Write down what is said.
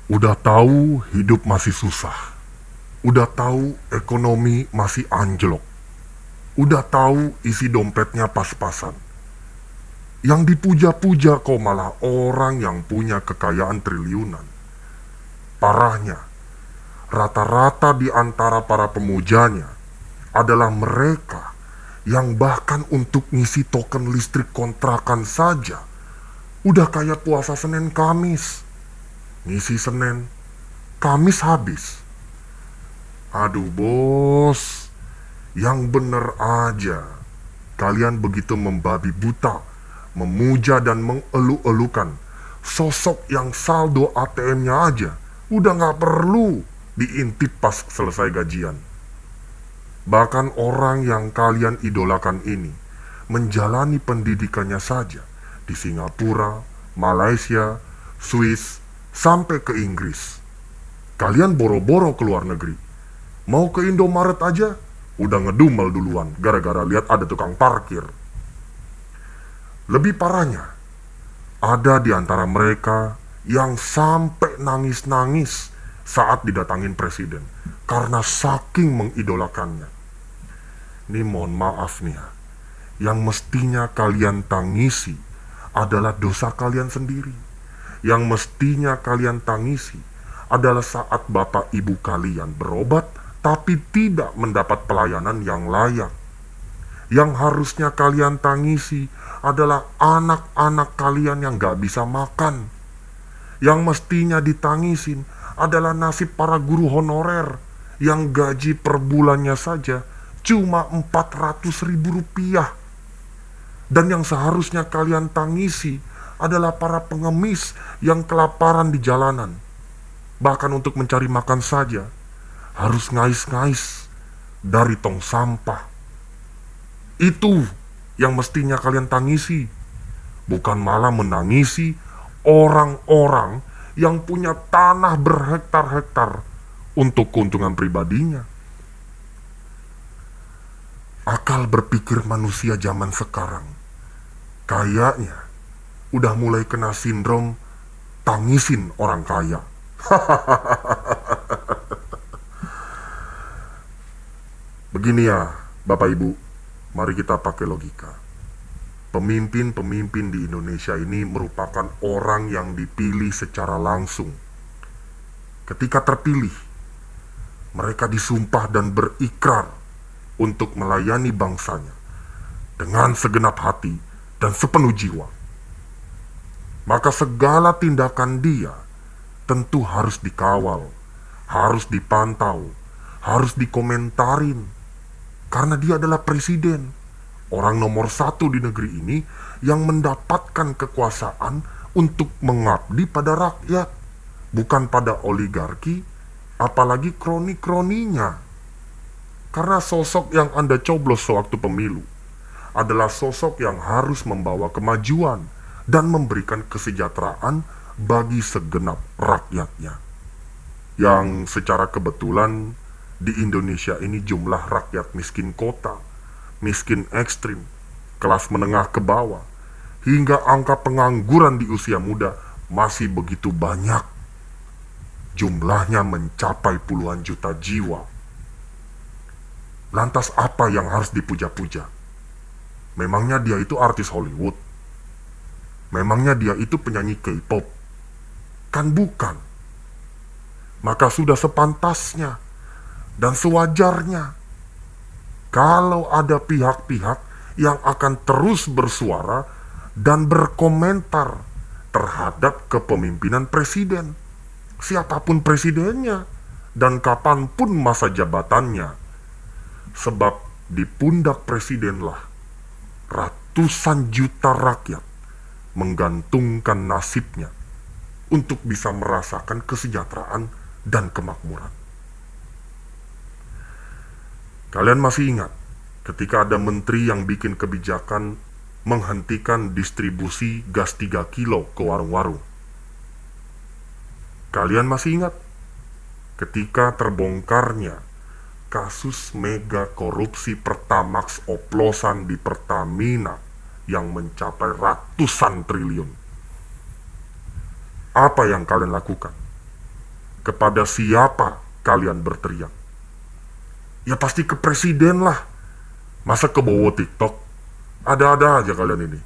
Udah tahu hidup masih susah. Udah tahu ekonomi masih anjlok. Udah tahu isi dompetnya pas-pasan. Yang dipuja-puja kok malah orang yang punya kekayaan triliunan. Parahnya, rata-rata di antara para pemujanya adalah mereka yang bahkan untuk ngisi token listrik kontrakan saja udah kayak puasa Senin Kamis. Ngisi Senin, Kamis habis. Aduh bos, yang bener aja. Kalian begitu membabi buta, memuja dan mengeluh-elukan sosok yang saldo ATM-nya aja udah gak perlu diintip pas selesai gajian. Bahkan orang yang kalian idolakan ini menjalani pendidikannya saja di Singapura, Malaysia, Swiss, sampai ke Inggris. Kalian boro-boro ke luar negeri. Mau ke Indomaret aja, udah ngedumel duluan gara-gara lihat ada tukang parkir. Lebih parahnya, ada di antara mereka yang sampai nangis-nangis saat didatangin presiden karena saking mengidolakannya. Ini mohon maaf nih ya, yang mestinya kalian tangisi adalah dosa kalian sendiri. Yang mestinya kalian tangisi adalah saat bapak ibu kalian berobat tapi tidak mendapat pelayanan yang layak. Yang harusnya kalian tangisi adalah anak-anak kalian yang gak bisa makan. Yang mestinya ditangisin adalah nasib para guru honorer yang gaji per bulannya saja cuma 400.000 rupiah. Dan yang seharusnya kalian tangisi adalah para pengemis yang kelaparan di jalanan. Bahkan untuk mencari makan saja harus ngais-ngais dari tong sampah. Itu yang mestinya kalian tangisi, bukan malah menangisi orang-orang yang punya tanah berhektar-hektar untuk keuntungan pribadinya. Akal berpikir manusia zaman sekarang kayaknya udah mulai kena sindrom tangisin orang kaya. Begini ya, Bapak Ibu, mari kita pakai logika. Pemimpin-pemimpin di Indonesia ini merupakan orang yang dipilih secara langsung. Ketika terpilih, mereka disumpah dan berikrar untuk melayani bangsanya dengan segenap hati dan sepenuh jiwa. Maka segala tindakan dia tentu harus dikawal, harus dipantau, harus dikomentarin. Karena dia adalah presiden, orang nomor 1 di negeri ini yang mendapatkan kekuasaan untuk mengabdi pada rakyat, bukan pada oligarki, apalagi kroni-kroninya. Karena sosok yang Anda coblos sewaktu pemilu adalah sosok yang harus membawa kemajuan dan memberikan kesejahteraan bagi segenap rakyatnya. Yang secara kebetulan di Indonesia ini jumlah rakyat miskin kota, miskin ekstrim, kelas menengah ke bawah, hingga angka pengangguran di usia muda masih begitu banyak. Jumlahnya mencapai puluhan juta jiwa. Lantas apa yang harus dipuja-puja? Memangnya dia itu artis Hollywood? Memangnya dia itu penyanyi K-pop? Kan bukan. Maka sudah sepantasnya dan sewajarnya kalau ada pihak-pihak yang akan terus bersuara dan berkomentar terhadap kepemimpinan presiden, siapapun presidennya dan kapanpun masa jabatannya. Sebab di pundak presidenlah ratusan juta rakyat menggantungkan nasibnya untuk bisa merasakan kesejahteraan dan kemakmuran. Kalian masih ingat ketika ada menteri yang bikin kebijakan menghentikan distribusi gas 3 kilo ke warung-warung? Kalian masih ingat ketika terbongkarnya kasus mega korupsi Pertamax oplosan di Pertamina yang mencapai ratusan triliun? Apa yang kalian lakukan? Kepada siapa kalian berteriak? Ya pasti ke presiden lah. Masa ke bawah TikTok? Ada-ada aja kalian ini.